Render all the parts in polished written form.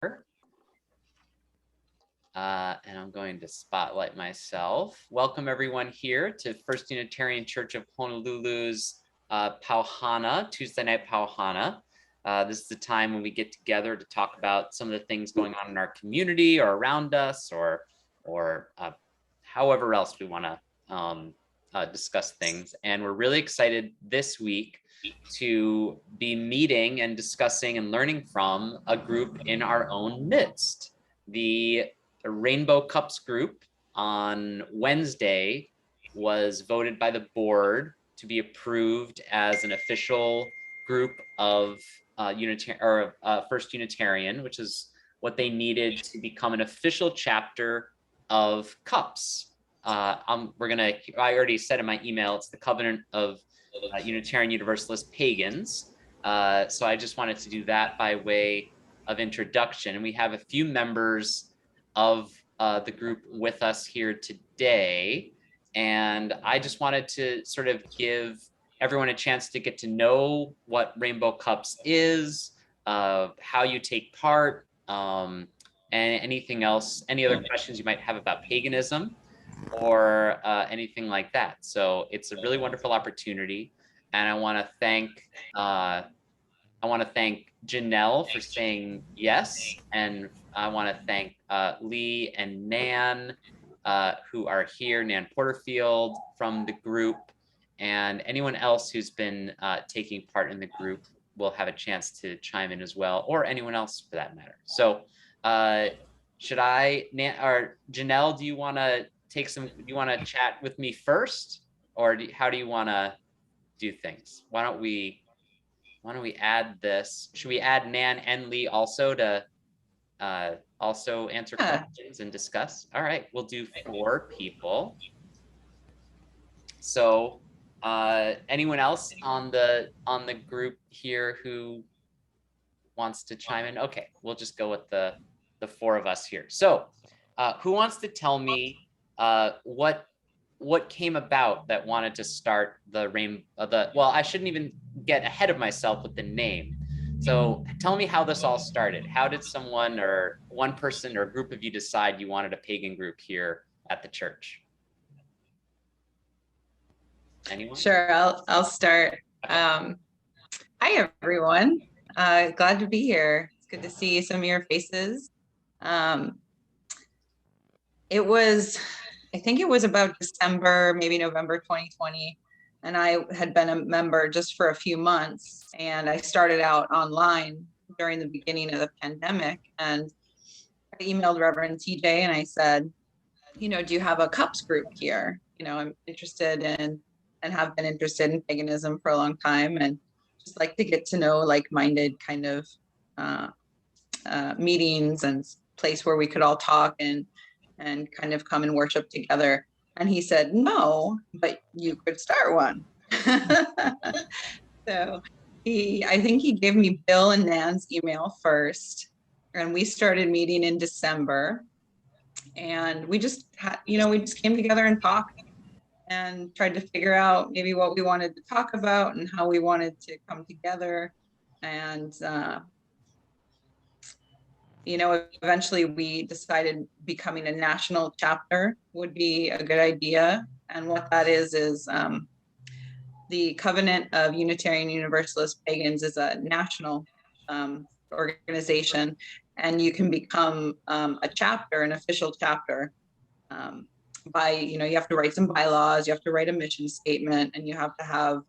And I'm going to spotlight myself. Welcome everyone here to First Unitarian Church of Honolulu's Pau Hana, Tuesday night Pau Hana. This is the time when we get together to talk about some of the things going on in our community or around us, or however else we want to discuss things. And we're really excited this week to be meeting and discussing and learning from a group in our own midst. The Rainbow CUUPS group on Wednesday was voted by the board to be approved as an official group of First Unitarian, which is what they needed to become an official chapter of CUUPS. I already said in my email, it's the Covenant of Unitarian Universalist Pagans. So I just wanted to do that by way of introduction. And we have a few members of the group with us here today. And I just wanted to sort of give everyone a chance to get to know what Rainbow CUUPS is, how you take part, and anything else, any other questions you might have about paganism or anything like that. So it's a really wonderful opportunity. And I want to thank Janelle for saying yes, and I want to thank Lee and Nan, who are here, Nan Porterfield from the group, and anyone else who's been taking part in the group will have a chance to chime in as well, or anyone else for that matter. So should I, or Janelle, do you want to chat with me first, or how do you want to do things? Why don't we add this? Should we add Nan and Lee also to also answer questions and discuss? All right, we'll do 4 people. So anyone else on the group here who wants to chime in? Okay, we'll just go with the 4 of us here. So who wants to tell me what came about that wanted to start the well, I shouldn't even get ahead of myself with the name. So tell me how this all started. How did someone or one person or a group of you decide you wanted a pagan group here at the church? Anyone? Sure, I'll start. Hi, everyone. Glad to be here. It's good to see some of your faces. I think it was about December, maybe November 2020. And I had been a member just for a few months. And I started out online during the beginning of the pandemic. And I emailed Reverend TJ and I said, do you have a CUUPS group here? I'm interested in and have been interested in paganism for a long time, and just like to get to know like-minded kind of meetings and place where we could all talk and kind of come and worship together. And he said, no, but you could start one. So I think he gave me Bill and Nan's email first, and we started meeting in December. And we just came together and talked and tried to figure out maybe what we wanted to talk about and how we wanted to come together. And eventually we decided becoming a national chapter would be a good idea. And what that is the Covenant of Unitarian Universalist Pagans is a national organization, and you can become a chapter, an official chapter, by, you have to write some bylaws, you have to write a mission statement, and you have to have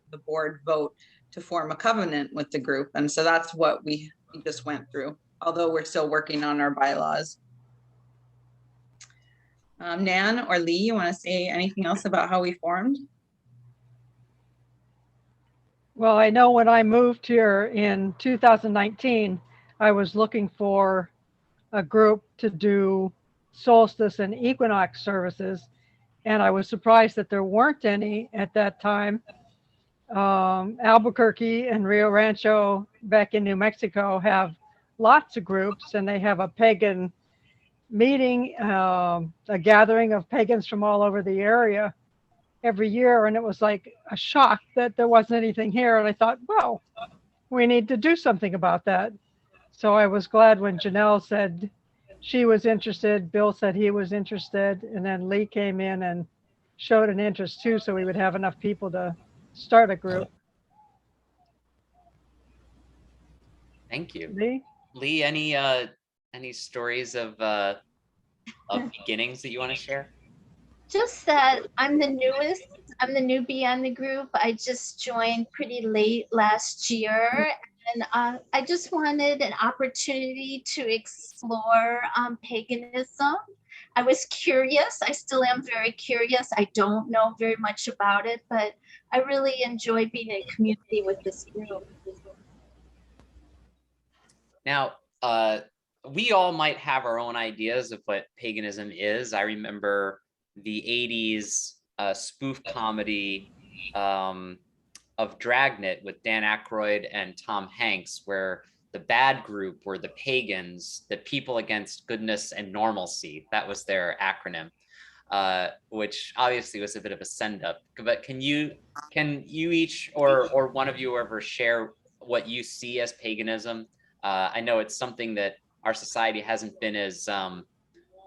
the board vote to form a covenant with the group. And so that's what we just went through, although we're still working on our bylaws. Nan or Lee, you want to say anything else about how we formed? Well, I know when I moved here in 2019, I was looking for a group to do solstice and equinox services, and I was surprised that there weren't any at that time. Albuquerque and Rio Rancho back in New Mexico have lots of groups, and they have a pagan meeting, a gathering of pagans from all over the area every year. And it was like a shock that there wasn't anything here. And I thought, well, we need to do something about that. So I was glad when Janelle said she was interested, Bill said he was interested, and then Lee came in and showed an interest too, so we would have enough people to start a group. Thank you. Lee? Lee, any stories of beginnings that you want to share? Just that I'm the newbie on the group. I just joined pretty late last year, and I just wanted an opportunity to explore paganism. I was curious. I still am very curious. I don't know very much about it, but I really enjoy being in community with this group. Now, we all might have our own ideas of what paganism is. I remember the 80s spoof comedy of Dragnet with Dan Aykroyd and Tom Hanks, where the bad group were the pagans, the people against goodness and normalcy. That was their acronym, which obviously was a bit of a send up. But can you each or one of you ever share what you see as paganism? I know it's something that our society hasn't been as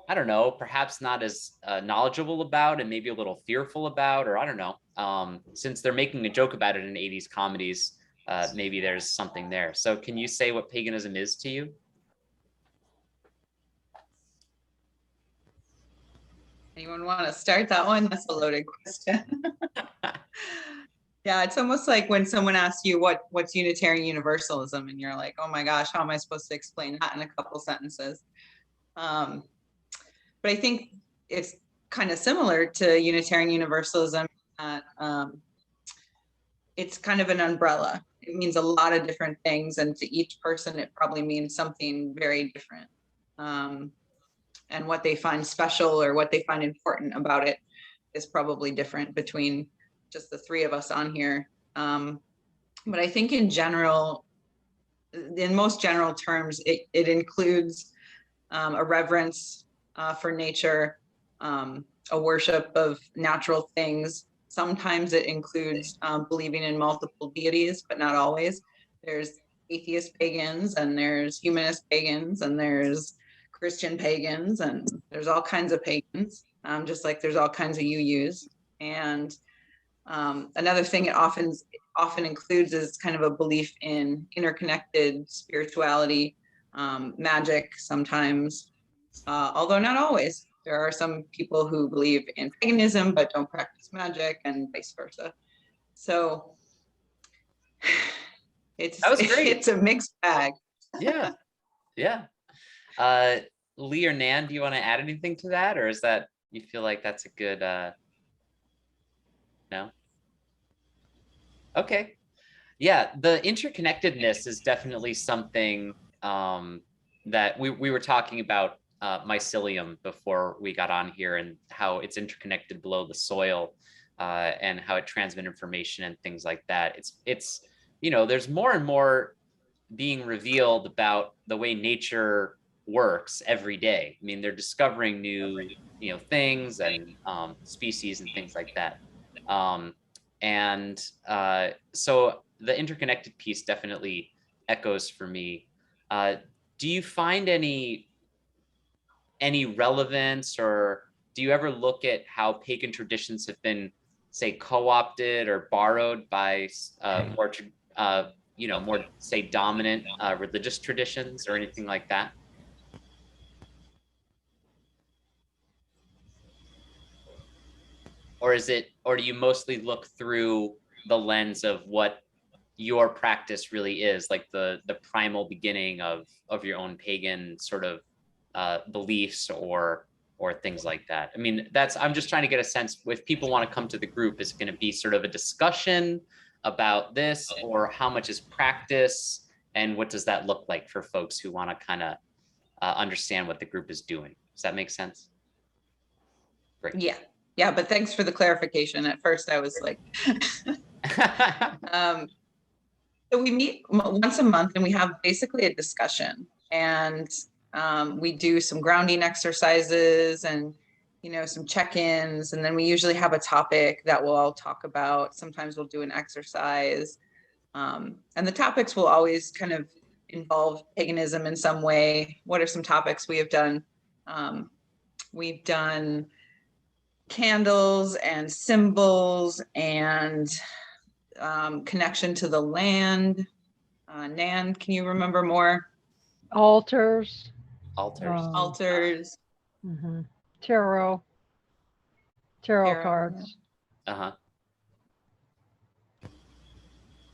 I don't know, perhaps not as knowledgeable about, and maybe a little fearful about, or I don't know. Since they're making a joke about it in 80s comedies, maybe there's something there. So can you say what paganism is to you? Anyone want to start that one? That's a loaded question. Yeah, it's almost like when someone asks you what's Unitarian Universalism, and you're like, oh my gosh, how am I supposed to explain that in a couple sentences? But I think it's kind of similar to Unitarian Universalism. It's kind of an umbrella. It means a lot of different things, and to each person, it probably means something very different. And what they find special or what they find important about it is probably different between just the three of us on here. But I think in general, in most general terms, it includes a reverence for nature, a worship of natural things. Sometimes it includes believing in multiple deities, but not always. There's atheist pagans, and there's humanist pagans, and there's Christian pagans, and there's all kinds of pagans, just like there's all kinds of UUs. And another thing it often includes is kind of a belief in interconnected spirituality, magic sometimes, although not always. There are some people who believe in paganism but don't practice magic, and vice versa. So That was great. It's a mixed bag. Yeah, yeah. Lee or Nan, do you want to add anything to that, or is that you feel like that's a good no? Okay. Yeah, the interconnectedness is definitely something that we were talking about mycelium before we got on here, and how it's interconnected below the soil, and how it transmits information and things like that. It's you know, there's more and more being revealed about the way nature works every day. I mean, they're discovering new things and species and things like that. So the interconnected piece definitely echoes for me. Do you find any relevance, or do you ever look at how pagan traditions have been, say, co-opted or borrowed by more say dominant religious traditions or anything like that? Or do you mostly look through the lens of what your practice really is, like the primal beginning of your own pagan sort of beliefs or things like that? I mean, I'm just trying to get a sense, if people want to come to the group, is it going to be sort of a discussion about this, or how much is practice, and what does that look like for folks who want to kind of understand what the group is doing? Does that make sense? Great. Yeah, but thanks for the clarification. At first I was like, so we meet once a month, and we have basically a discussion, and we do some grounding exercises and some check-ins, and then we usually have a topic that we'll all talk about. Sometimes we'll do an exercise, and the topics will always kind of involve paganism in some way. What are some topics we have done? We've done candles and symbols and connection to the land. Nan, can you remember more? Altars. Altars. Tarot cards.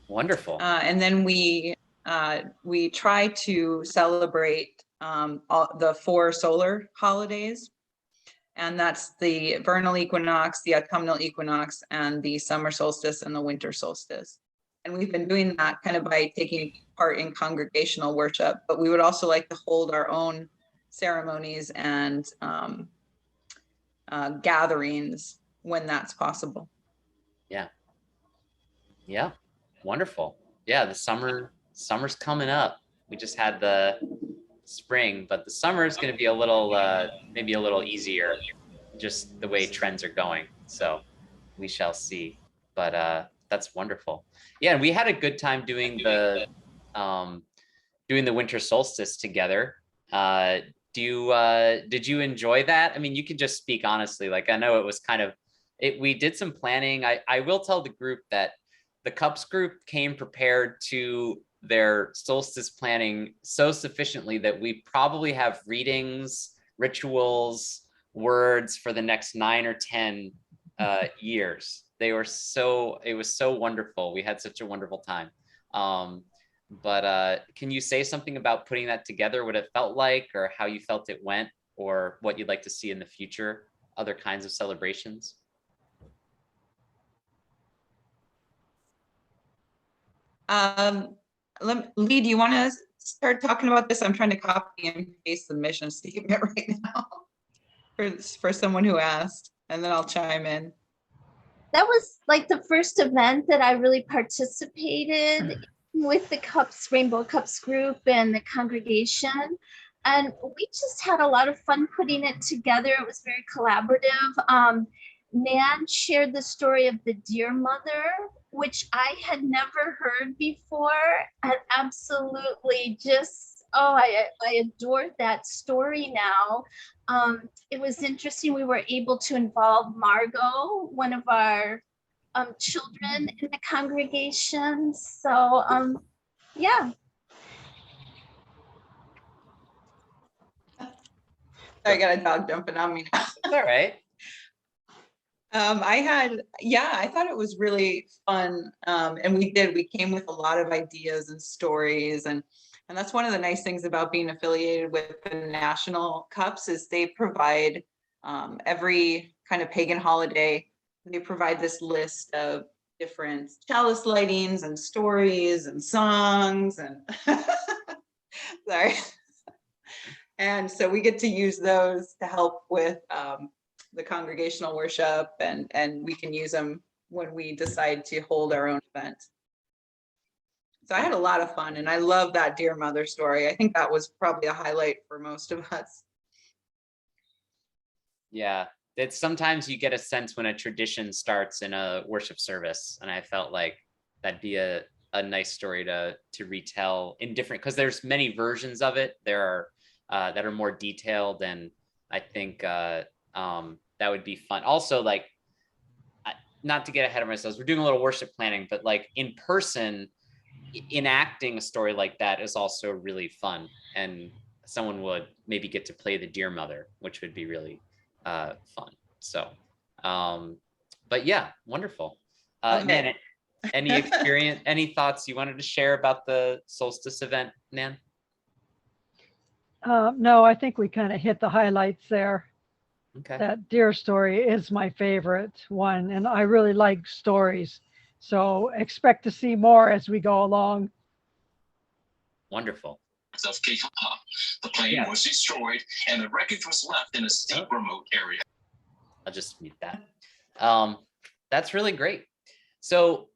Wonderful. And then we try to celebrate the 4 solar holidays. And that's the vernal equinox, the autumnal equinox, and the summer solstice and the winter solstice. And we've been doing that kind of by taking part in congregational worship, but we would also like to hold our own ceremonies and gatherings when that's possible. Yeah. Yeah. Wonderful. Yeah. The summer's coming up. We just had the spring, but the summer is going to be a little, maybe a little easier, just the way trends are going. So we shall see, but that's wonderful. Yeah. And we had a good time doing the winter solstice together. Did you enjoy that? I mean, you can just speak honestly. Like, I know it was kind of, we did some planning. I will tell the group that the CUUPS group came prepared to their solstice planning so sufficiently that we probably have readings, rituals, words for the next 9 or 10 years. It was so wonderful. We had such a wonderful time. But can you say something about putting that together, what it felt like, or how you felt it went, or what you'd like to see in the future, other kinds of celebrations? Lee, do you want to start talking about this? I'm trying to copy and paste the mission statement right now for someone who asked, and then I'll chime in. That was like the first event that I really participated with the CUUPS, Rainbow CUUPS group and the congregation. And we just had a lot of fun putting it together. It was very collaborative. Nan shared the story of the Deer Mother, which I had never heard before, and absolutely just, I adored that story now. It was interesting. We were able to involve Margot, one of our children in the congregation. So yeah. I got a dog jumping on me now. All right. I thought it was really fun. And we came with a lot of ideas and stories. And that's one of the nice things about being affiliated with the national CUUPS is they provide every kind of pagan holiday. They provide this list of different chalice lightings and stories and songs and sorry. And so we get to use those to help with the congregational worship, and we can use them when we decide to hold our own event. So I had a lot of fun, and I love that Deer Mother story. I think that was probably a highlight for most of us. Yeah, it's sometimes you get a sense when a tradition starts in a worship service, and I felt like that'd be a nice story to retell in different, because there's many versions of it. There are that are more detailed, and I think that would be fun. Also, like, not to get ahead of myself, we're doing a little worship planning, but like in person, enacting a story like that is also really fun, and someone would maybe get to play the Deer Mother, which would be really fun. So but yeah, wonderful. Okay. Nan, any experience, any thoughts you wanted to share about the solstice event, Nan? No, I think we kind of hit the highlights there. Okay. That deer story is my favorite one, and I really like stories. So expect to see more as we go along. Wonderful. The plane was destroyed and the wreckage was left in a steep remote area. I'll just mute that. That's really great. So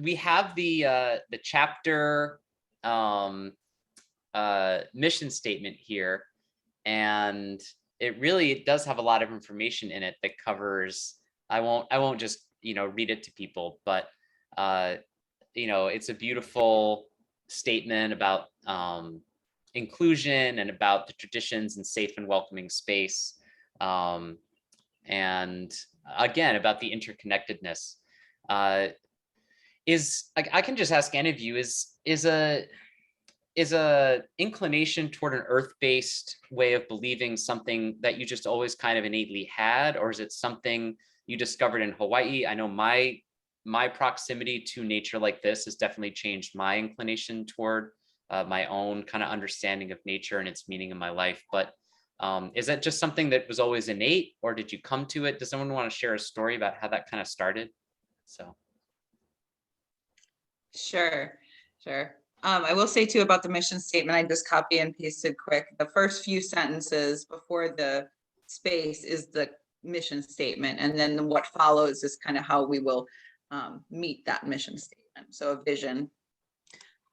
we have the chapter mission statement here, and it does have a lot of information in it that covers, I won't just read it to people, but it's a beautiful statement about inclusion and about the traditions and safe and welcoming space. And again, about the interconnectedness. I can just ask any of you, is a inclination toward an earth-based way of believing something that you just always kind of innately had, or is it something you discovered in Hawaii? I know my proximity to nature like this has definitely changed my inclination toward my own kind of understanding of nature and its meaning in my life. But is that just something that was always innate, or did you come to it? Does someone want to share a story about how that kind of started? So. Sure. I will say too about the mission statement, I just copy and pasted quick. The first few sentences before the space is the mission statement, and then what follows is kind of how we will meet that mission statement. So a vision.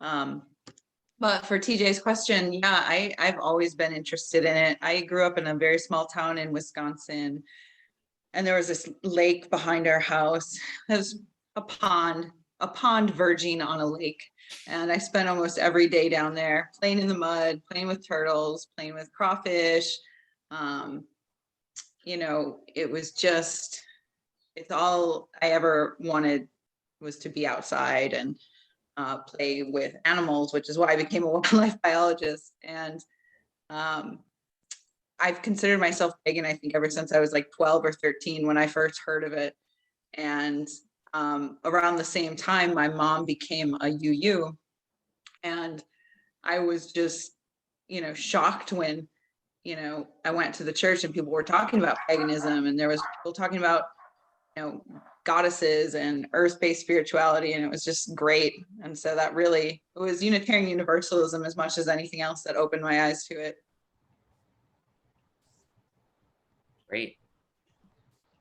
But for TJ's question, yeah, I've always been interested in it. I grew up in a very small town in Wisconsin, and there was this lake behind our house. It was a pond verging on a lake. And I spent almost every day down there playing in the mud, playing with turtles, playing with crawfish. You know, it's all I ever wanted was to be outside and play with animals, which is why I became a wildlife biologist. And I've considered myself pagan, I think, ever since I was like 12 or 13 when I first heard of it. And around the same time, my mom became a UU, and I was just, shocked when, I went to the church and people were talking about paganism, and there was people talking about, goddesses and earth-based spirituality, and it was just great. And so that really, it was Unitarian Universalism as much as anything else that opened my eyes to it. Great.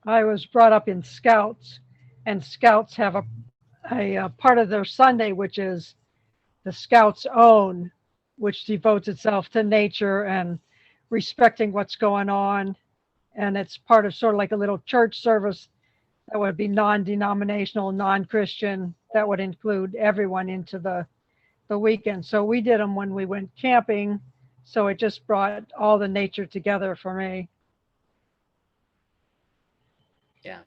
I was brought up in Scouts, and Scouts have a part of their Sunday, which is the Scouts' own, which devotes itself to nature and respecting what's going on. And it's part of sort of like a little church service that would be non-denominational, non-Christian, that would include everyone into the weekend. So we did them when we went camping. So it just brought all the nature together for me. Yeah.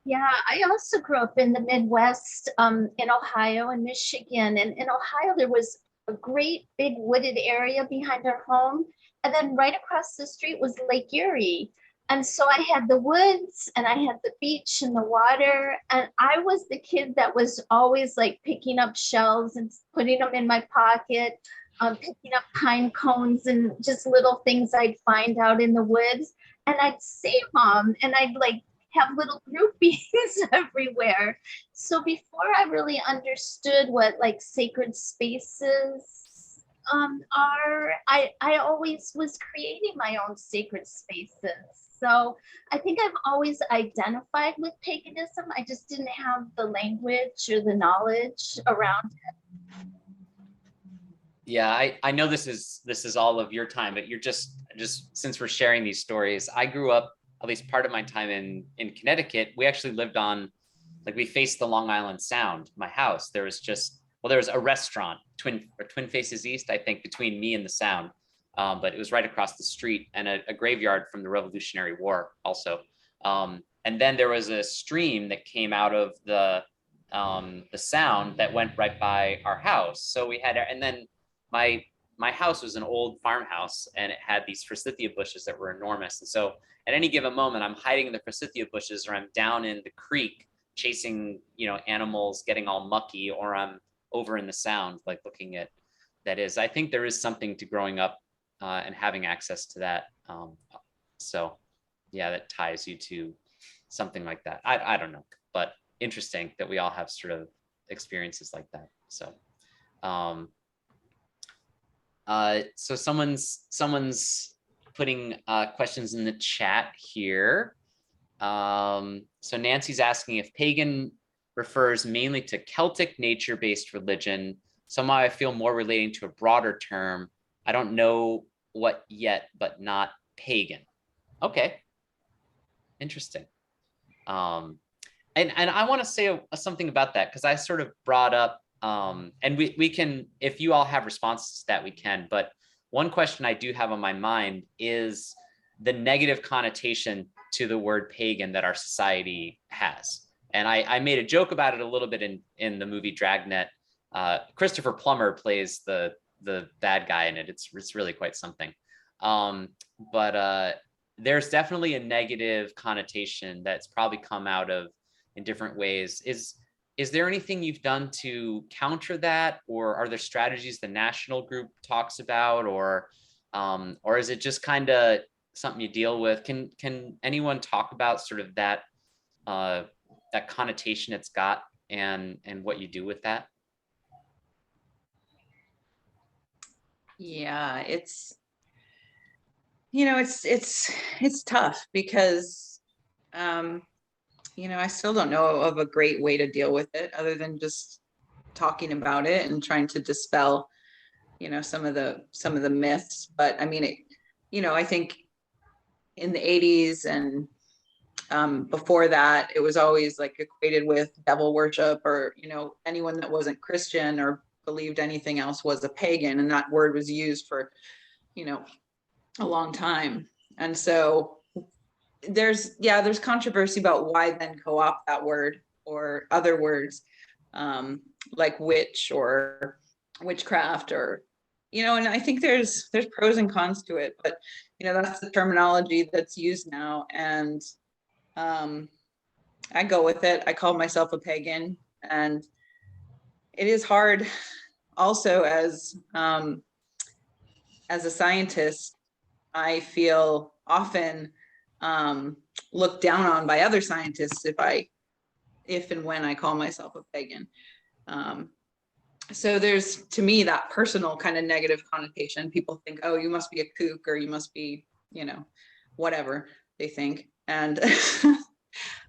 Yeah, I also grew up in the Midwest, in Ohio and Michigan. And in Ohio, there was a great big wooded area behind our home. And then right across the street was Lake Erie. And so I had the woods and I had the beach and the water. And I was the kid that was always like picking up shells and putting them in my pocket, picking up pine cones and just little things I'd find out in the woods. And I'd save them, and I'd like have little groupies everywhere. So before I really understood what like sacred spaces are, I always was creating my own sacred spaces. So I think I've always identified with paganism. I just didn't have the language or the knowledge around it. Yeah, I know this is all of your time, but you're just since we're sharing these stories, I grew up, at least part of my time in Connecticut. We actually lived on, like, we faced the Long Island Sound. My house, there was a restaurant, Twin Faces East, I think, between me and the Sound. But it was right across the street, and a graveyard from the Revolutionary War also. And then there was a stream that came out of the Sound that went right by our house. So we had, and then my house was an old farmhouse, and it had these forsythia bushes that were enormous. And so at any given moment, I'm hiding in the forsythia bushes, or I'm down in the creek chasing, animals getting all mucky, or I'm over in the Sound, like looking at that. I think there is something to growing up and having access to that. So yeah, that ties you to something like that. I don't know, but interesting that we all have sort of experiences like that. So so someone's putting questions in the chat here. So Nancy's asking if pagan refers mainly to Celtic nature-based religion. Somehow I feel more relating to a broader term. I don't know what yet, but not pagan. Okay, interesting. And I want to say something about that, because I sort of brought up, and we can, if you all have responses to that, we can. But one question I do have on my mind is the negative connotation to the word pagan that our society has. And I made a joke about it a little bit in the movie Dragnet. Christopher Plummer plays the bad guy in it. It's really quite something. But there's definitely a negative connotation that's probably come out of in different ways. Is there anything you've done to counter that, or are there strategies the national group talks about, or is it just kind of something you deal with? Can anyone talk about sort of that that connotation it's got, and what you do with that? Yeah, it's, you know, it's tough because you know, I still don't know of a great way to deal with it other than just talking about it and trying to dispel, you know, some of the myths. But I mean, it, you know, I think in the 80s and before that, it was always like equated with devil worship, or, you know, anyone that wasn't Christian or believed anything else was a pagan. And that word was used for, you know, a long time. And so there's controversy about why then co-opt that word or other words, like witch or witchcraft, or, you know, and I think there's pros and cons to it, but, you know, that's the terminology that's used now. And I go with it. I call myself a pagan, and it is hard also as a scientist. I feel often looked down on by other scientists if and when I call myself a pagan. So there's, to me, that personal kind of negative connotation. People think, oh, you must be a kook, or you must be, you know, whatever they think. And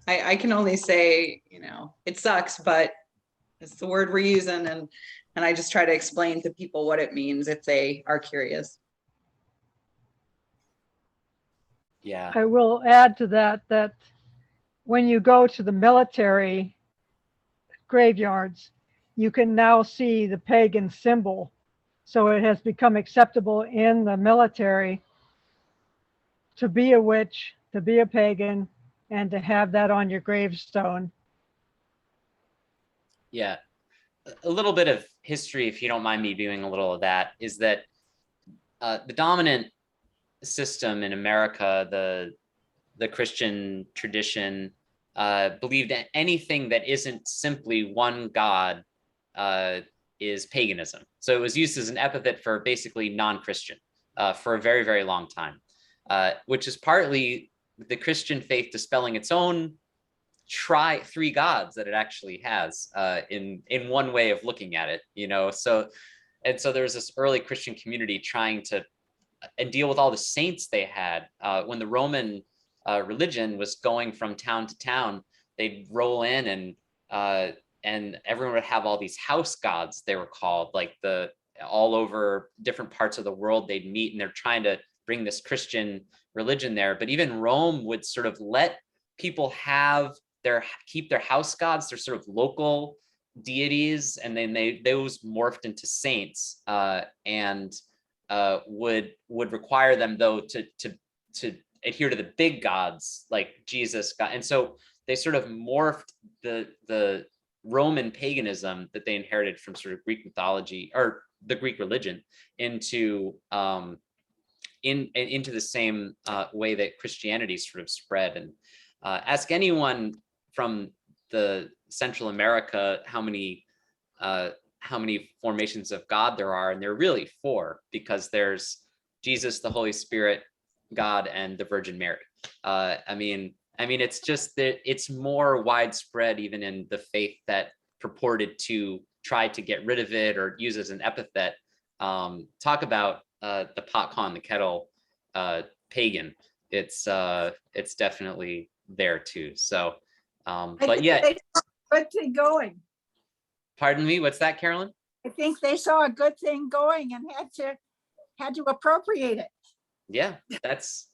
I can only say, you know, it sucks, but it's the word we're using, and I just try to explain to people what it means if they are curious. Yeah. I will add to that when you go to the military graveyards, you can now see the pagan symbol. So it has become acceptable in the military to be a witch, to be a pagan, and to have that on your gravestone. Yeah. A little bit of history, if you don't mind me doing a little of that, is that the dominant system in America, the Christian tradition, believed that anything that isn't simply one God is paganism. So it was used as an epithet for basically non-Christian for a very, very long time, which is partly the Christian faith dispelling its own three gods that it actually has in one way of looking at it, you know. So there was this early Christian community trying to and deal with all the saints they had. When the Roman religion was going from town to town, they'd roll in and everyone would have all these house gods, they were called, like all over different parts of the world they'd meet, and they're trying to bring this Christian religion there. But even Rome would sort of let people keep their house gods, their sort of local deities, and then those morphed into saints, and would require them though to adhere to the big gods like Jesus God. And so they sort of morphed the Roman paganism that they inherited from sort of Greek mythology or the Greek religion into the same way that Christianity sort of spread. And ask anyone from the Central America how many formations of God there are, and there are really four, because there's Jesus, the Holy Spirit, God, and the Virgin Mary. I mean, it's just that it's more widespread even in the faith that purported to try to get rid of it or use it as an epithet. Talk about the pot calling the kettle pagan. It's definitely there too. So, but yeah. Good thing going. Pardon me, what's that, Carolyn? I think they saw a good thing going and had to appropriate it. Yeah, that's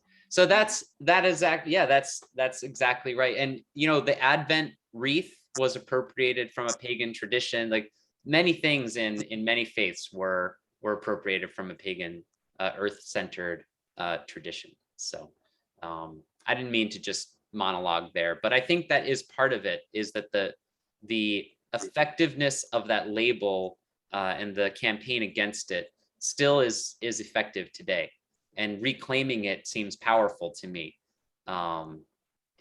exactly right. And you know, the advent wreath was appropriated from a pagan tradition. Like many things in many faiths were appropriated from a pagan earth-centered tradition. So I didn't mean to just monologue there, but I think that is part of it, is that the effectiveness of that label and the campaign against it still is effective today, and reclaiming it seems powerful to me.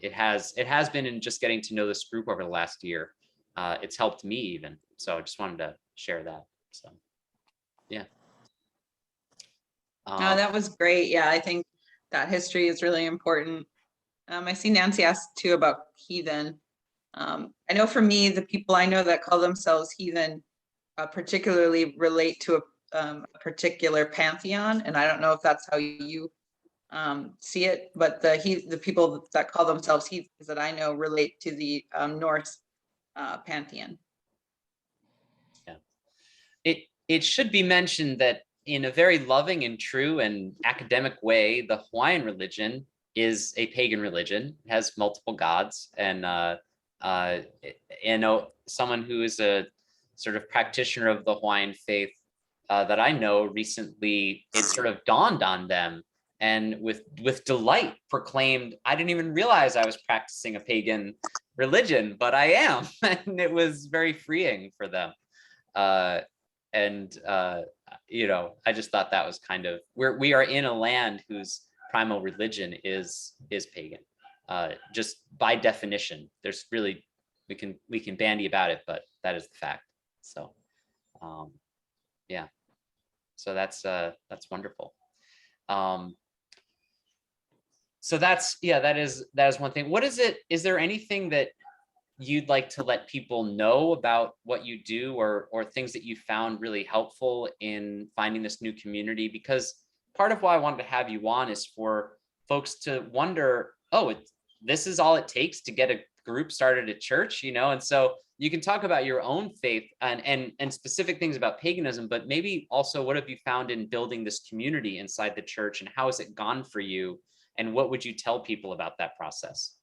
It has been in just getting to know this group over the last year. It's helped me even. So I just wanted to share that. So yeah. No, that was great. Yeah, I think that history is really important. I see Nancy asked too about heathen. I know for me, the people I know that call themselves heathen particularly relate to a particular pantheon, and I don't know if that's how you see it, but the people that call themselves heathens that I know relate to the Norse pantheon. Yeah, it should be mentioned that in a very loving and true and academic way, the Hawaiian religion is a pagan religion. It has multiple gods, and someone who is a sort of practitioner of the Hawaiian faith that I know recently, it sort of dawned on them, and with delight proclaimed, I didn't even realize I was practicing a pagan religion, but I am. And it was very freeing for them. You know, I just thought that was kind of, we are in a land whose primal religion is pagan. Just by definition. There's really, we can bandy about it, but that is the fact. So yeah, so that's wonderful. So that's, yeah, that is one thing. What is it, is there anything that you'd like to let people know about what you do, or things that you found really helpful in finding this new community? Because part of why I wanted to have you on is for folks to wonder, oh, this is all it takes to get a group started at church, you know? And so you can talk about your own faith and specific things about paganism, but maybe also what have you found in building this community inside the church, and how has it gone for you? And what would you tell people about that process?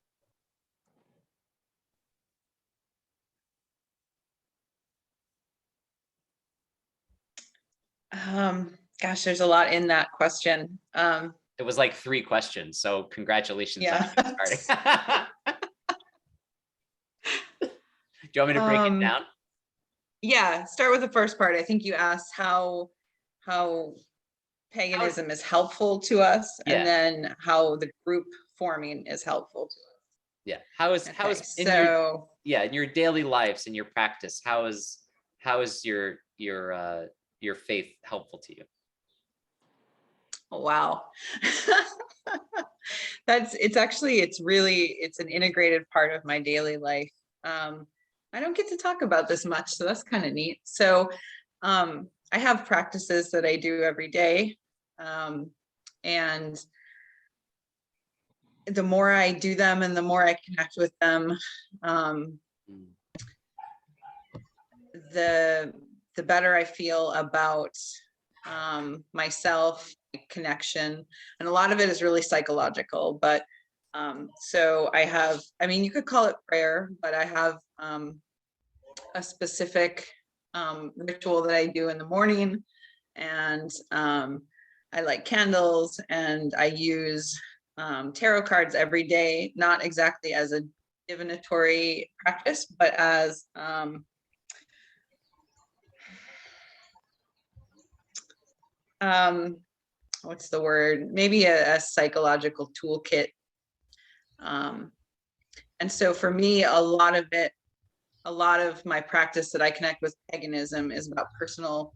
Gosh, there's a lot in that question. It was like 3 questions, so congratulations Yeah. on starting. Do you want me to break it down? Yeah, start with the first part. I think you asked how paganism is helpful to us, Yeah. and then how the group forming is helpful to us. Yeah. How is in your daily lives, in your practice, how is your faith helpful to you? Oh, wow. It's an integrated part of my daily life. I don't get to talk about this much, so that's kind of neat. So I have practices that I do every day. And the more I do them and the more I connect with them, the better I feel about myself, connection. And a lot of it is really psychological, but so I have, I mean, you could call it prayer, but I have a specific ritual that I do in the morning, and I light candles, and I use tarot cards every day, not exactly as a divinatory practice, but as what's the word? Maybe a psychological toolkit. And so for me, a lot of my practice that I connect with paganism is about personal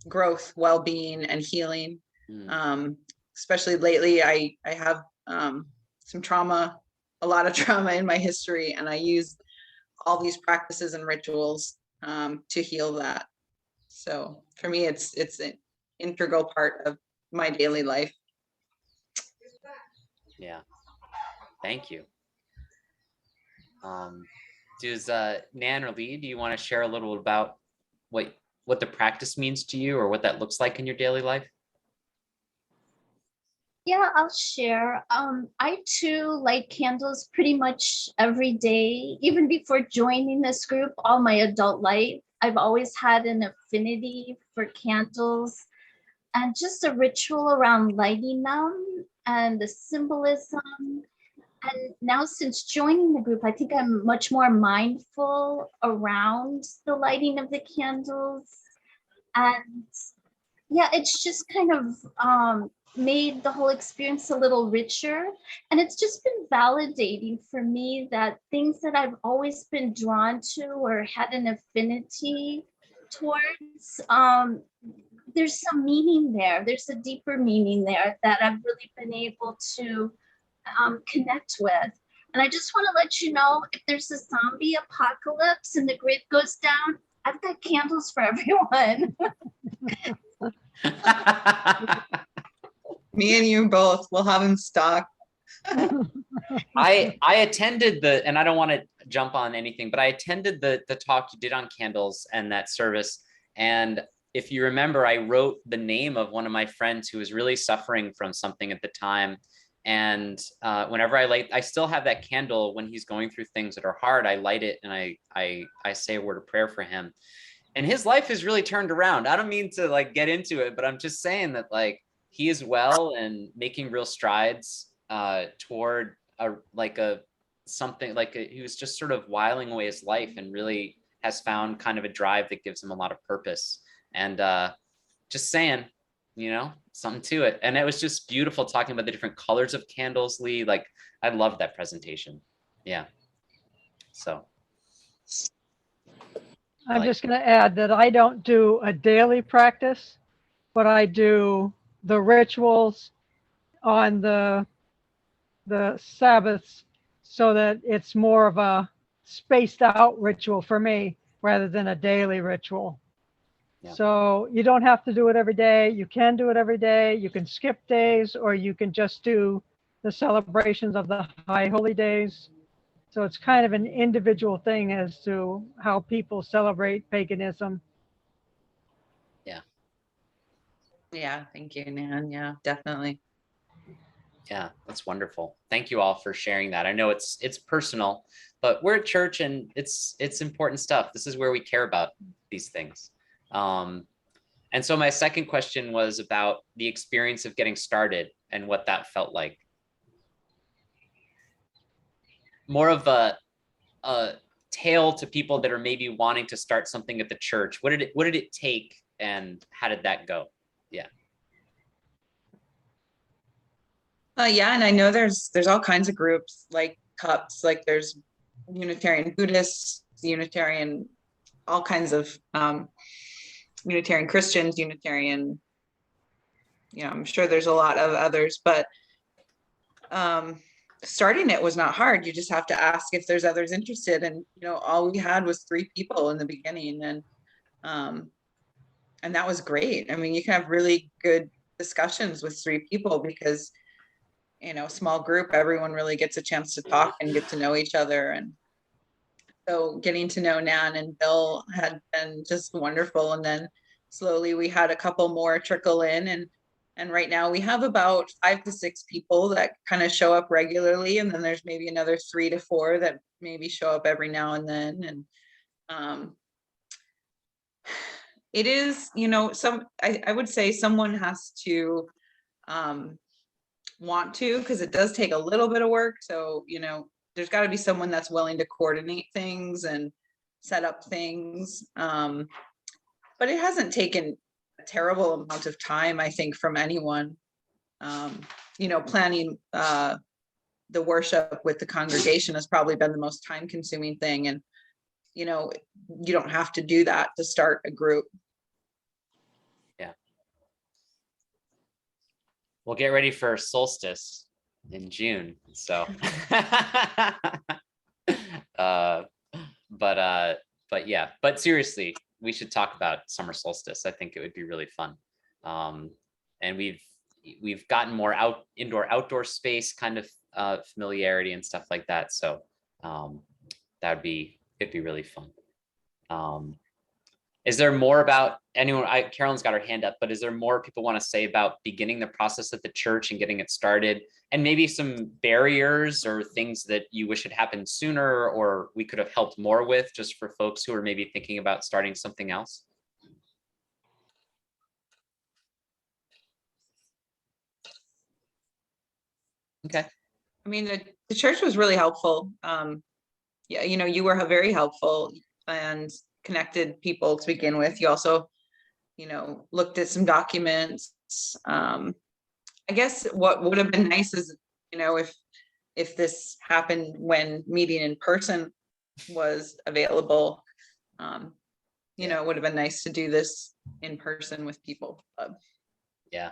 growth, well-being, and healing. Especially lately, I have some trauma, a lot of trauma in my history, and I use all these practices and rituals to heal that. So for me, it's an integral part of my daily life. Yeah, thank you. Does Nan or Lee, do you want to share a little about what the practice means to you, or what that looks like in your daily life? Yeah, I'll share. I too light candles pretty much every day. Even before joining this group, all my adult life, I've always had an affinity for candles and just a ritual around lighting them and the symbolism. And now since joining the group, I think I'm much more mindful around the lighting of the candles. And yeah, it's just kind of made the whole experience a little richer. And it's just been validating for me that things that I've always been drawn to or had an affinity towards, there's some meaning there. There's a deeper meaning there that I've really been able to connect with. And I just want to let you know, if there's a zombie apocalypse and the grid goes down, I've got candles for everyone. Me and you both will have in stock. I attended and I don't want to jump on anything, but I attended the talk you did on candles and that service. And if you remember, I wrote the name of one of my friends who was really suffering from something at the time. And whenever I still have that candle when he's going through things that are hard. I light it and I say a word of prayer for him. And his life has really turned around. I don't mean to like get into it, but I'm just saying that like he is well and making real strides toward he was just sort of whiling away his life and really has found kind of a drive that gives him a lot of purpose. And just saying, something to it. And it was just beautiful talking about the different colors of candles, Lee. Like, I loved that presentation. Yeah. So. I'm just going to add that I don't do a daily practice, but I do the rituals on the Sabbaths so that it's more of a spaced out ritual for me rather than a daily ritual. Yeah. So you don't have to do it every day. You can do it every day. You can skip days, or you can just do the celebrations of the high holy days. So it's kind of an individual thing as to how people celebrate paganism. Yeah. Yeah, thank you, Nan. Yeah, definitely. Yeah, that's wonderful. Thank you all for sharing that. I know it's personal, but we're at church and it's important stuff. This is where we care about these things. And so my second question was about the experience of getting started and what that felt like. More of a tale to people that are maybe wanting to start something at the church. What did it take and how did that go? Yeah. Yeah, and I know there's all kinds of groups like CUUPS, like there's Unitarian Buddhists, Unitarian, all kinds of Unitarian Christians, Unitarian, I'm sure there's a lot of others, but starting it was not hard. You just have to ask if there's others interested. And, all we had was 3 people in the beginning. And that was great. I mean, you can have really good discussions with 3 people because, small group, everyone really gets a chance to talk and get to know each other. And so getting to know Nan and Bill had been just wonderful. And then slowly we had a couple more trickle in, and right now we have about 5 to 6 people that kind of show up regularly. And then there's maybe another 3 to 4 that maybe show up every now and then. And it is, I would say someone has to want to, because it does take a little bit of work. So, there's got to be someone that's willing to coordinate things and set up things. But it hasn't taken a terrible amount of time, I think, from anyone. Planning the worship with the congregation has probably been the most time consuming thing. And, you don't have to do that to start a group. Yeah. We'll get ready for solstice in June. So, but yeah, but seriously, we should talk about summer solstice. I think it would be really fun. And we've gotten more indoor outdoor space kind of familiarity and stuff like that. So it'd be really fun. Is there more about anyone? Carolyn's got her hand up, but is there more people want to say about beginning the process at the church and getting it started, and maybe some barriers or things that you wish had happened sooner, or we could have helped more with, just for folks who are maybe thinking about starting something else? Okay. I mean, the church was really helpful. Yeah, you were very helpful and connected people to begin with. You also, looked at some documents. I guess what would have been nice is, if this happened when meeting in person was available, it would have been nice to do this in person with people. Yeah.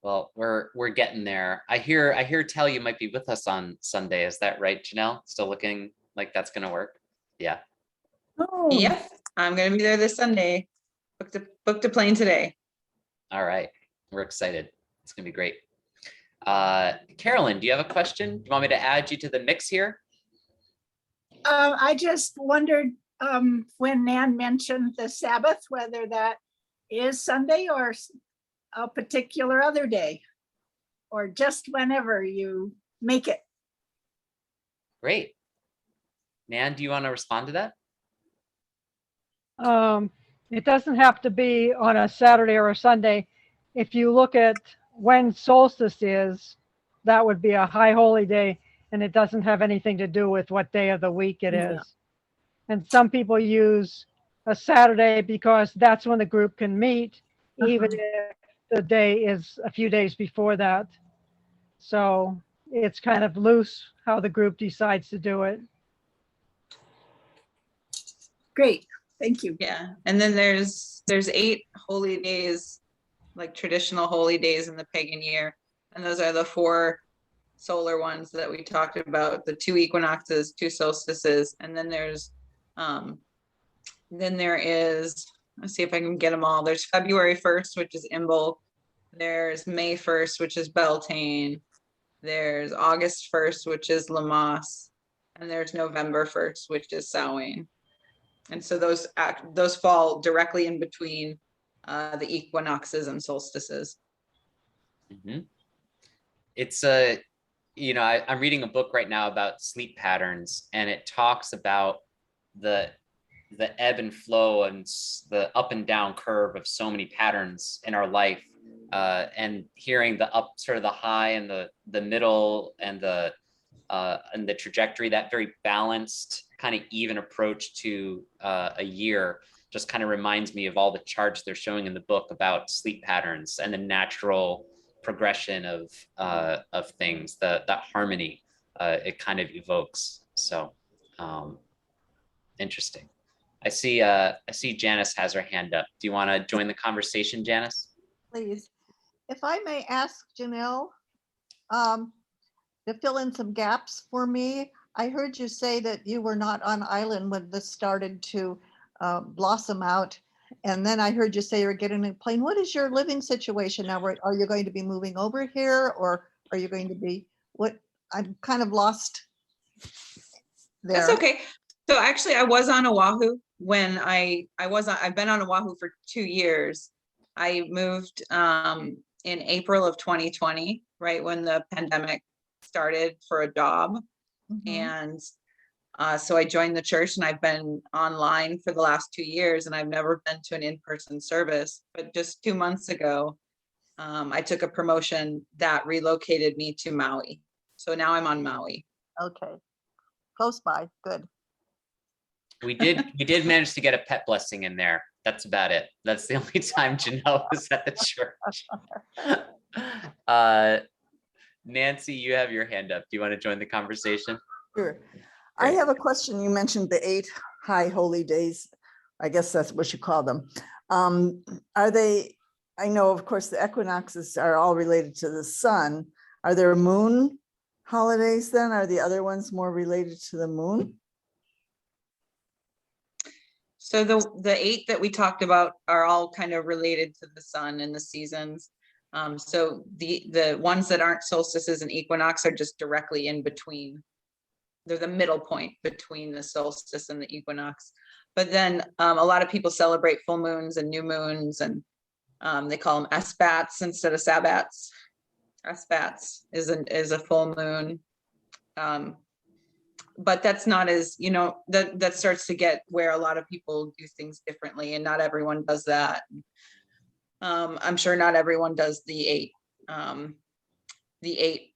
Well, we're getting there. I hear tell you might be with us on Sunday. Is that right, Janelle? Still looking like that's gonna work? Yeah. Oh, Yep, I'm gonna be there this Sunday. Booked a plane today. All right. We're excited. It's gonna be great. Carolyn, do you have a question? Do you want me to add you to the mix here? I just wondered when Nan mentioned the Sabbath, whether that is Sunday or a particular other day, or just whenever you make it. Great. Nan, do you want to respond to that? It doesn't have to be on a Saturday or a Sunday. If you look at when solstice is, that would be a high holy day, and it doesn't have anything to do with what day of the week it is. And some people use a Saturday because that's when the group can meet, even if the day is a few days before that. So it's kind of loose how the group decides to do it. Great, thank you. Yeah, and then there's 8 holy days, like traditional holy days in the pagan year, and those are the 4 solar ones that we talked about, the 2 equinoxes, 2 solstices, and then there is, let's see if I can get them all. There's February 1st, which is Imbolc. There's May 1st, which is Beltane. There's August 1st, which is Lammas, and there's November 1st, which is Samhain. And so those fall directly in between the equinoxes and solstices. Mm-hmm. It's I'm reading a book right now about sleep patterns, and it talks about the ebb and flow and the up and down curve of so many patterns in our life, and hearing the up, sort of the high and the middle and the trajectory, that very balanced kind of even approach to a year just kind of reminds me of all the charts they're showing in the book about sleep patterns and the natural progression of things, that harmony it kind of evokes. So interesting. I see Janice has her hand up. Do you want to join the conversation, Janice? Please. If I may ask Janelle to fill in some gaps for me. I heard you say that you were not on island when this started to blossom out. And then I heard you say you're getting a plane. What is your living situation now? Are you going to be moving over here, or are you going to be, what? I'm kind of lost there. That's okay. So actually I was on Oahu when I've been on Oahu for 2 years. I moved in April of 2020, right when the pandemic started, for a job. And so I joined the church, and I've been online for the last 2 years, and I've never been to an in-person service. But just 2 months ago, I took a promotion that relocated me to Maui. So now I'm on Maui. Okay, close by, good. We did manage to get a pet blessing in there. That's about it. That's the only time Janelle was at the church. Nancy, you have your hand up. Do you want to join the conversation? Sure. I have a question. You mentioned the 8 high holy days. I guess that's what you call them. Are they, I know, of course, the equinoxes are all related to the sun. Are there moon holidays then? Are the other ones more related to the moon? So the 8 that we talked about are all kind of related to the sun and the seasons. So the ones that aren't solstices and equinox are just directly in between. They're the middle point between the solstice and the equinox. But then a lot of people celebrate full moons and new moons, and they call them SBATs instead of Sabbats. SBATs is a full moon. But that's not as, that starts to get where a lot of people do things differently, and not everyone does that. I'm sure not everyone does the eight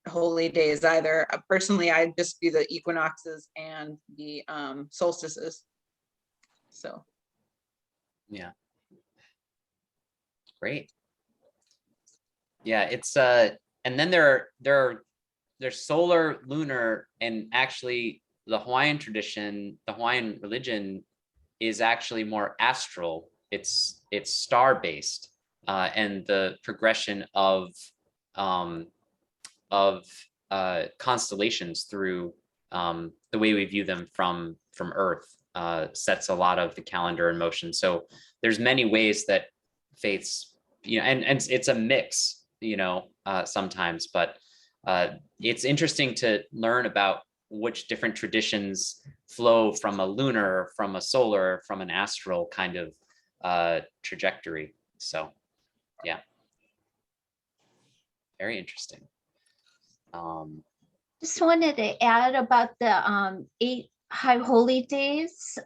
holy days either. Personally, I just do the equinoxes and the solstices. So. Yeah. Great. Yeah, it's and then there's solar, lunar, and actually the Hawaiian tradition, the Hawaiian religion is actually more astral. It's star based, and the progression of constellations through the way we view them from Earth sets a lot of the calendar in motion. So there's many ways that faiths, and it's a mix, sometimes, but it's interesting to learn about which different traditions flow from a lunar, from a solar, from an astral kind of trajectory. So yeah, very interesting. Just wanted to add about the 8 high holy days.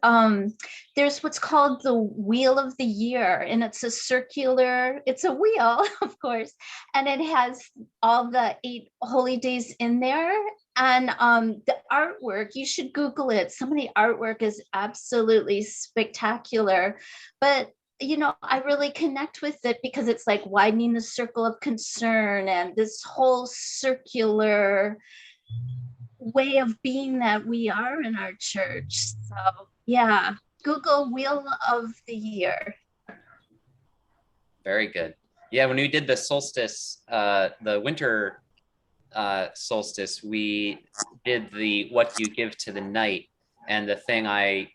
There's what's called the wheel of the year, and it's a wheel, of course, and it has all the 8 holy days in there. And the artwork, you should Google it. Some of the artwork is absolutely spectacular, but I really connect with it because it's like widening the circle of concern and this whole circular way of being that we are in our church. So yeah, Google Wheel of the Year. Very good. Yeah, when we did the solstice, the winter solstice, we did the what you give to the night, and the thing I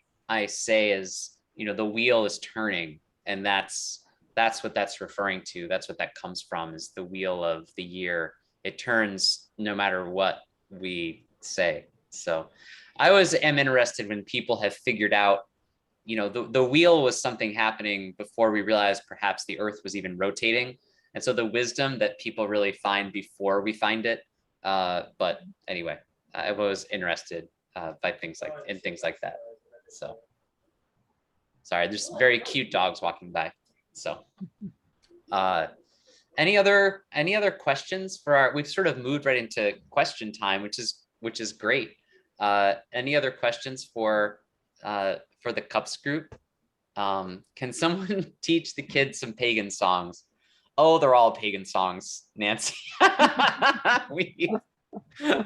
say is, the wheel is turning, and that's what that's referring to. That's what that comes from, is the wheel of the year. It turns no matter what we say. So I always am interested when people have figured out, the wheel was something happening before we realized perhaps the earth was even rotating. And so the wisdom that people really find before we find it. But anyway, I was interested by things like that. So sorry, there's very cute dogs walking by. So any other questions for we've sort of moved right into question time, which is great. Any other questions for the CUUPS group? Can someone teach the kids some pagan songs? Oh, they're all pagan songs, Nancy.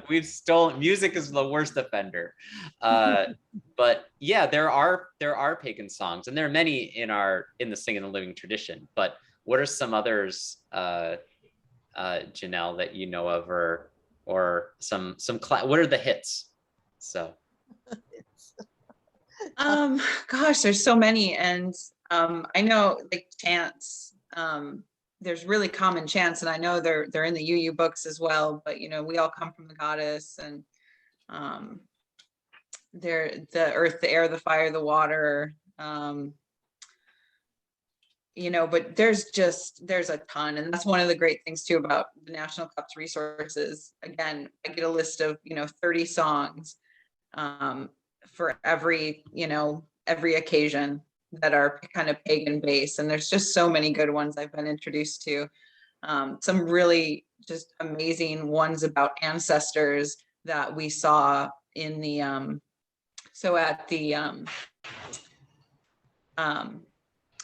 We've stolen. Music is the worst offender. But yeah, there are pagan songs, and there are many in the Sing and the Living tradition. But what are some others, Janelle, that you know of, or some what are the hits? So. Gosh, there's so many, and I know like chants. There's really common chants, and I know they're in the UU books as well. But we all come from the goddess, and they're the earth, the air, the fire, the water. But there's a ton, and that's one of the great things too about the National CUUPS resources. Again, I get a list of 30 songs for every occasion that are kind of pagan based, and there's just so many good ones I've been introduced to. Some really just amazing ones about ancestors that we saw in the at the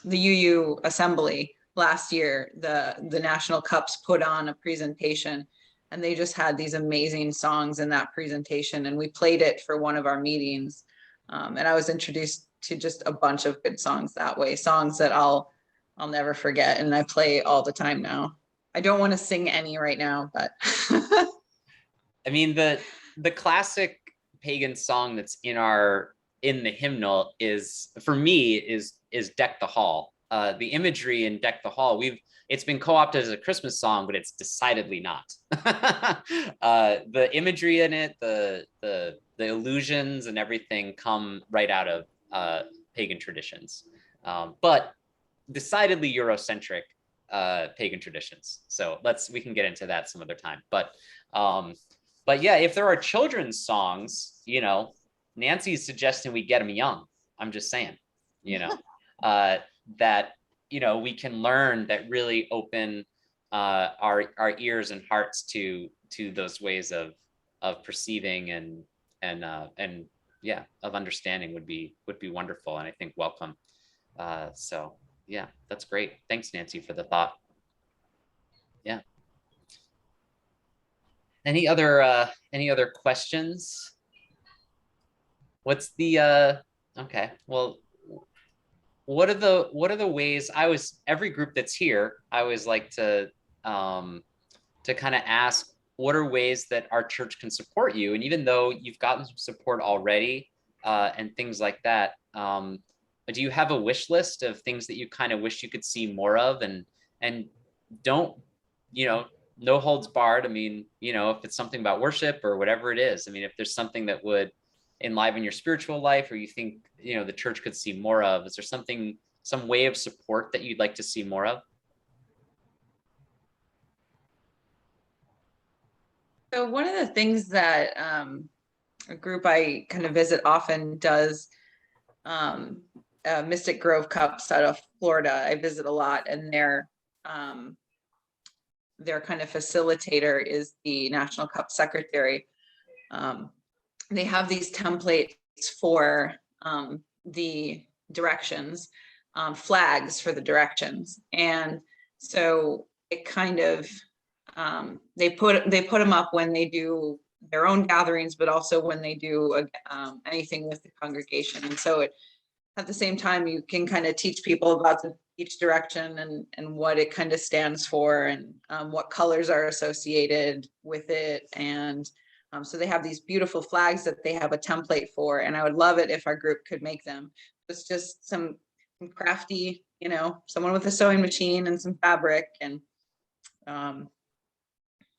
UU assembly last year. The National CUUPS put on a presentation, and they just had these amazing songs in that presentation, and we played it for one of our meetings. And I was introduced to just a bunch of good songs that way, songs that I'll never forget, and I play all the time now. I don't want to sing any right now, but I mean, the classic pagan song that's in the hymnal is, for me, is Deck the Hall. The imagery in Deck the Hall, it's been co-opted as a Christmas song, but it's decidedly not. The imagery in it, the illusions and everything come right out of pagan traditions, but decidedly Eurocentric pagan traditions. So we can get into that some other time. But yeah, if there are children's songs, you know, Nancy's suggesting we get them young. I'm just saying, you know, that, you know, we can learn that really open our ears and hearts to those ways of perceiving and yeah, of understanding would be wonderful, and I think welcome. So yeah, that's great. Thanks, Nancy, for the thought. Yeah. Any other questions? What's the okay, well, what are the ways every group that's here, I always like to kind of ask, what are ways that our church can support you? And even though you've gotten some support already and things like that, do you have a wish list of things that you kind of wish you could see more of? And don't, you know, no holds barred. I mean, you know, if it's something about worship or whatever it is, I mean, if there's something that would enliven your spiritual life, or you think, you know, the church could see more of, is there some way of support that you'd like to see more of? So one of the things that a group I kind of visit often does, Mystic Grove Cups out of Florida, I visit a lot, and their kind of facilitator is the National Cup Secretary. They have these templates for the directions, flags for the directions, and so it kind of they put them up when they do their own gatherings, but also when they do anything with the congregation. And so at the same time, you can kind of teach people about each direction and what it kind of stands for, and what colors are associated with it. And so they have these beautiful flags that they have a template for, and I would love it if our group could make them. It's just some crafty, you know, someone with a sewing machine and some fabric, and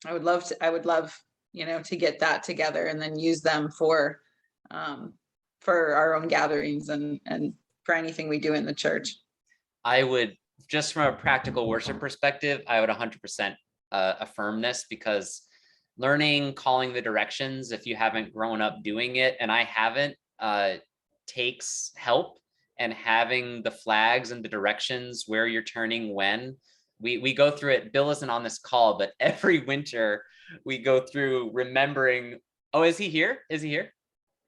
I would love, you know, to get that together and then use them for our own gatherings and for anything we do in the church. I would, just from a practical worship perspective, I would 100% affirm this, because learning, calling the directions, if you haven't grown up doing it, and I haven't, takes help. And having the flags and the directions where you're turning when, we go through it. Bill isn't on this call, but every winter we go through remembering. Oh, is he here? Is he here?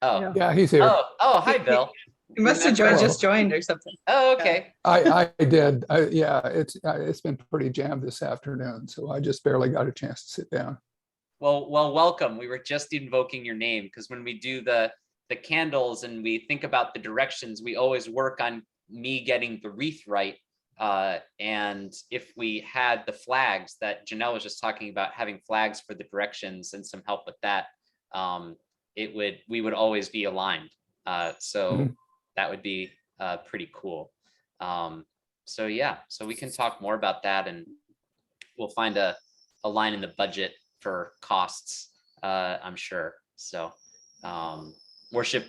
Oh, yeah, he's here. Oh, hi, Bill. You must have just joined or something. Oh, okay. I did. Yeah, it's been pretty jammed this afternoon, so I just barely got a chance to sit down. Well, welcome. We were just invoking your name, because when we do the candles and we think about the directions, we always work on me getting the wreath right. And if we had the flags that Janelle was just talking about, having flags for the directions and some help with that, we would always be aligned. So that would be pretty cool. So yeah, so we can talk more about that, and we'll find a line in the budget for costs, I'm sure. So worship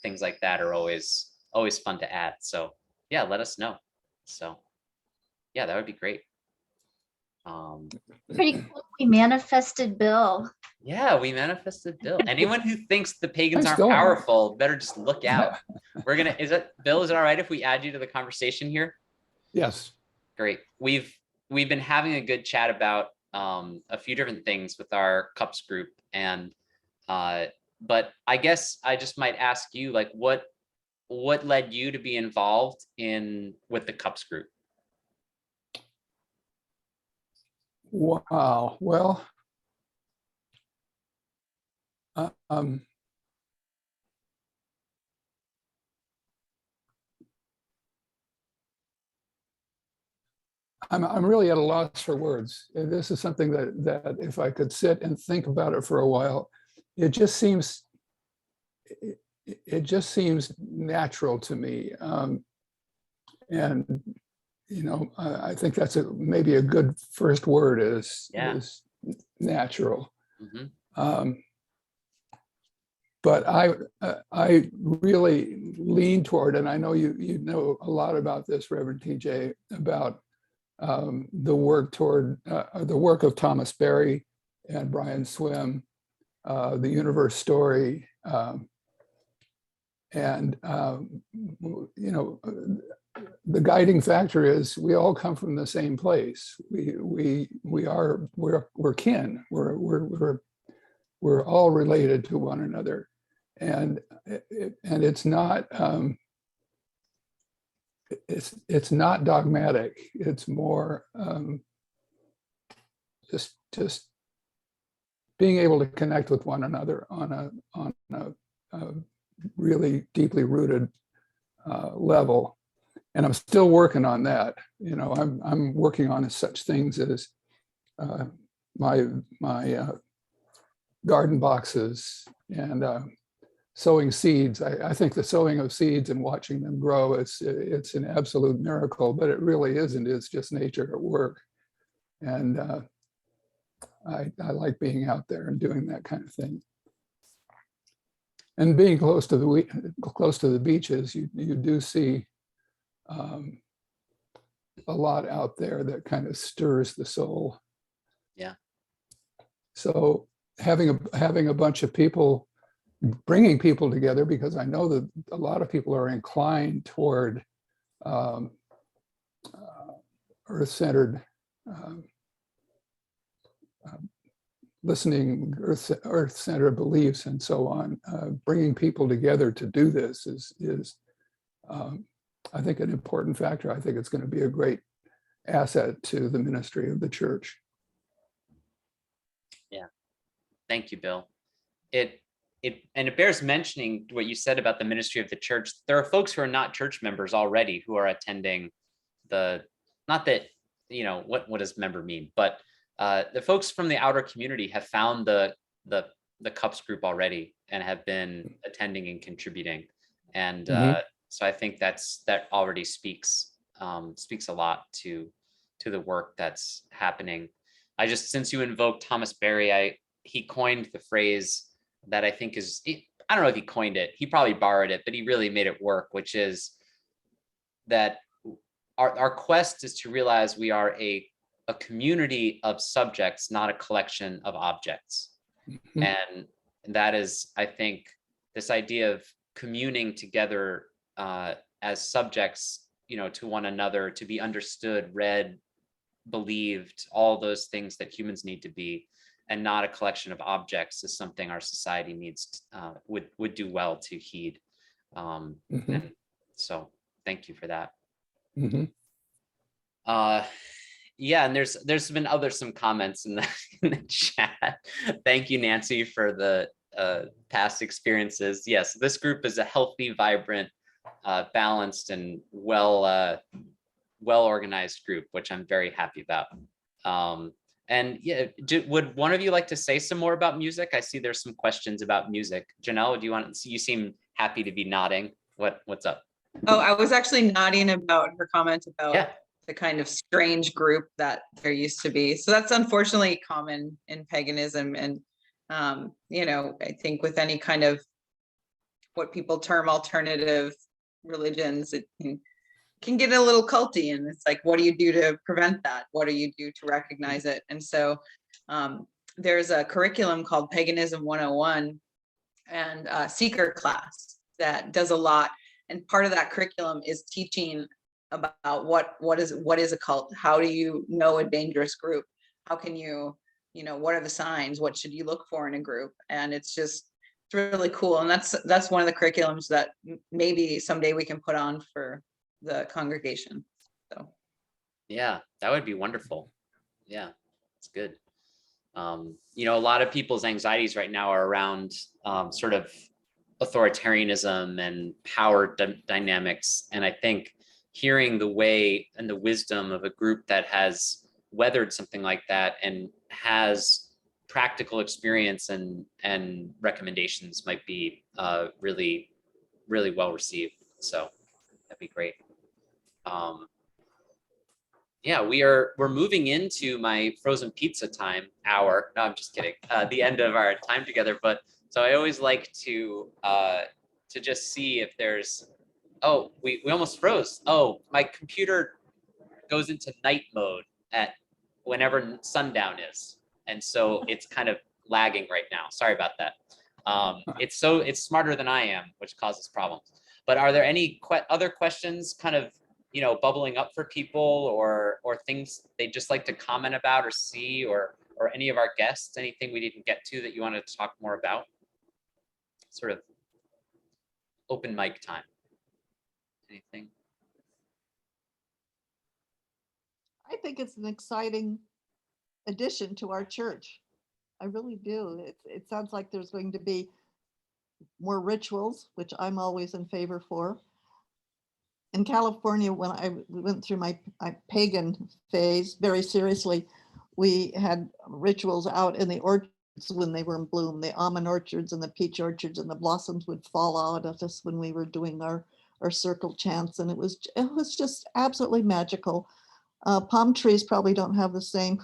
things like that are always fun to add. So yeah, let us know. So yeah, that would be great. Pretty cool. We manifested Bill. Yeah, we manifested Bill. Anyone who thinks the pagans aren't Thanks, Bill. powerful better just look out. Bill, is it all right if we add you to the conversation here? Yes. Great. We've been having a good chat about a few different things with our cups group, and but I guess I just might ask you, like, what led you to be involved with the cups group? Wow. Well, I'm really at a loss for words. This is something that if I could sit and think about it for a while, it just seems natural to me. And you know, I think that's maybe a good first word is natural. but I really lean toward, and I know you know a lot about this, Reverend TJ, about the work of Thomas Berry and Brian Swim, the universe story, and you know, the guiding factor is we all come from the same place. We're kin. We're all related to one another, and it's not it's not dogmatic. It's more just being able to connect with one another on a really deeply rooted level. And I'm still working on that. You know, I'm working on such things as my garden boxes and sowing seeds. I think the sowing of seeds and watching them grow, it's an absolute miracle, but it really isn't. It's just nature at work. And I like being out there and doing that kind of thing. And being close to the beaches, you do see a lot out there that kind of stirs the soul. Yeah. So having a bunch of people, bringing people together, because I know that a lot of people are inclined toward earth-centered listening, earth-centered beliefs and so on. Bringing people together to do this is I think, an important factor. I think it's going to be a great asset to the ministry of the church. Yeah, thank you, Bill. It bears mentioning what you said about the ministry of the church. There are folks who are not church members already who are attending not that, you know, what does member mean, but the folks from the outer community have found the CUUPS group already and have been attending and contributing. And so I think that already speaks a lot to the work that's happening. Since you invoked Thomas Berry, he coined the phrase that I think is, I don't know if he coined it, he probably borrowed it, but he really made it work, which is that our quest is to realize we are a community of subjects, not a collection of objects. And that is, I think, this idea of communing together as subjects, you know, to one another, to be understood, read, believed, all those things that humans need to be, and not a collection of objects, is something our society needs, would do well to heed. And so thank you for that. Yeah, and there's been some comments in the chat. Thank you, Nancy, for the past experiences. Yes, this group is a healthy, vibrant, balanced, and well organized group, which I'm very happy about. And yeah, would one of you like to say some more about music? I see there's some questions about music. Janelle, you seem happy to be nodding. What's up? Oh, I was actually nodding about her comment about the kind of strange group that there used to be. So that's unfortunately common in paganism. And, you know, I think with any kind of what people term alternative religions, it can get a little culty, and it's like, what do you do to prevent that? What do you do to recognize it? And so there's a curriculum called Paganism 101 and a seeker class that does a lot. And part of that curriculum is teaching about what is a cult? How do you know a dangerous group? How can you know, what are the signs? What should you look for in a group? And it's really cool. And that's one of the curriculums that maybe someday we can put on for the congregation. So yeah, that would be wonderful. Yeah, it's good. You know, a lot of people's anxieties right now are around sort of authoritarianism and power dynamics. And I think hearing the way and the wisdom of a group that has weathered something like that and has practical experience and recommendations might be really, really well received. So that'd be great. Yeah, we're moving into my frozen pizza time hour. No, I'm just kidding. The end of our time together, but So I always like to just see if there's, oh, we almost froze. Oh, my computer goes into night mode at whenever sundown is. And so it's kind of lagging right now. Sorry about that. It's smarter than I am, which causes problems. But are there any other questions kind of, bubbling up for people, or things they'd just like to comment about or see, or any of our guests, anything we didn't get to that you wanted to talk more about? Sort of open mic time. Anything? I think it's an exciting addition to our church. I really do. It sounds like there's going to be more rituals, which I'm always in favor for. In California, when I went through my pagan phase very seriously, we had rituals out in the orchards when they were in bloom, the almond orchards and the peach orchards, and the blossoms would fall out at us when we were doing our circle chants. And it was just absolutely magical. Palm trees probably don't have the same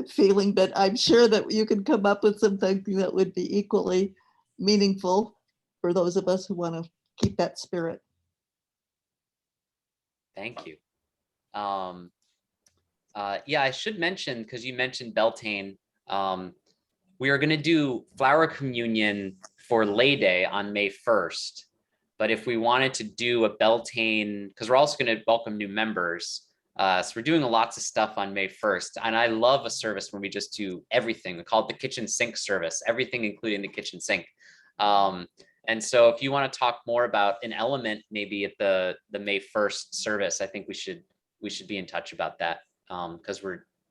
feeling, but I'm sure that you could come up with something that would be equally meaningful for those of us who want to keep that spirit. Thank you. Yeah, I should mention, because you mentioned Beltane, we are going to do flower communion for Lay Day on May 1st. But if we wanted to do a Beltane, because we're also going to welcome new members, so we're doing lots of stuff on May 1st. And I love a service when we just do everything. We call it the kitchen sink service, everything including the kitchen sink. And so if you want to talk more about an element, maybe at the May 1st service, I think we should be in touch about that, because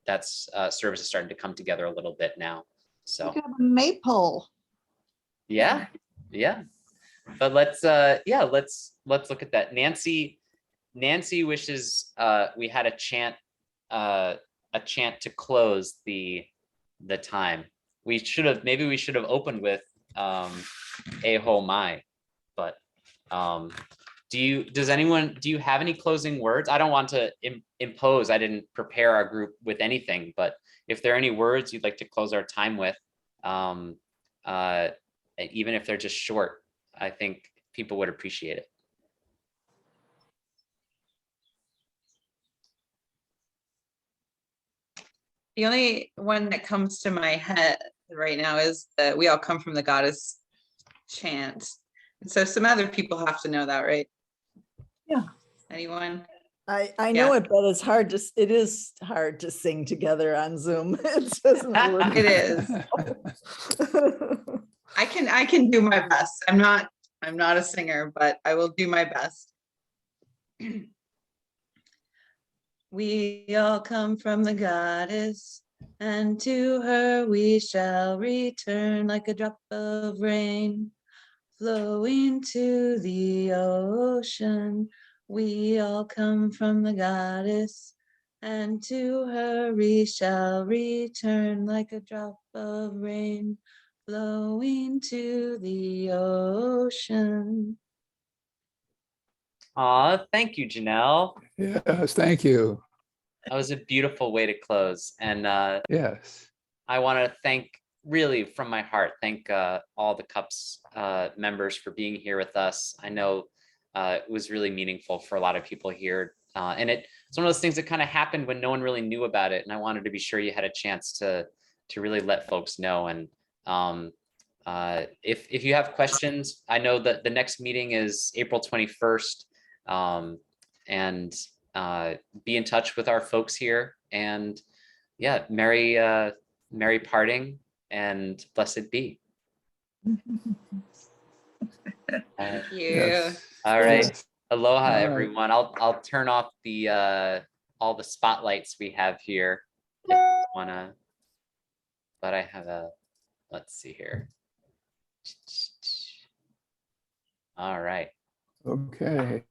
that's service is starting to come together a little bit now. So you could have a maypole. Yeah. But let's look at that. Nancy wishes we had a chant to close the time. Maybe we should have opened with Eho Mai, but do you have any closing words? I don't want to impose. I didn't prepare our group with anything, but if there are any words you'd like to close our time with, even if they're just short, I think people would appreciate it. The only one that comes to my head right now is that we all come from the goddess chant. And so some other people have to know that, right? Yeah. Anyone? I know it, but it is hard to sing together on Zoom. It doesn't work. It is. I can do my best. I'm not a singer, but I will do my best. We all come from the goddess, and to her we shall return like a drop of rain flowing to the ocean. We all come from the goddess, and to her we shall return like a drop of rain flowing to the ocean. Aw, thank you, Janelle. Yes, thank you. That was a beautiful way to close. And Yes. I want to really from my heart, thank all the CUUPS members for being here with us. I know it was really meaningful for a lot of people here. And it's one of those things that kind of happened when no one really knew about it. And I wanted to be sure you had a chance to really let folks know. And if you have questions, I know that the next meeting is April 21st. And be in touch with our folks here. And yeah, merry parting and blessed be. Thank you. Yes. All right. Yes. Aloha, All right. everyone. I'll turn off the all the spotlights we have here if you wanna, but I have let's see here. All right. Okay.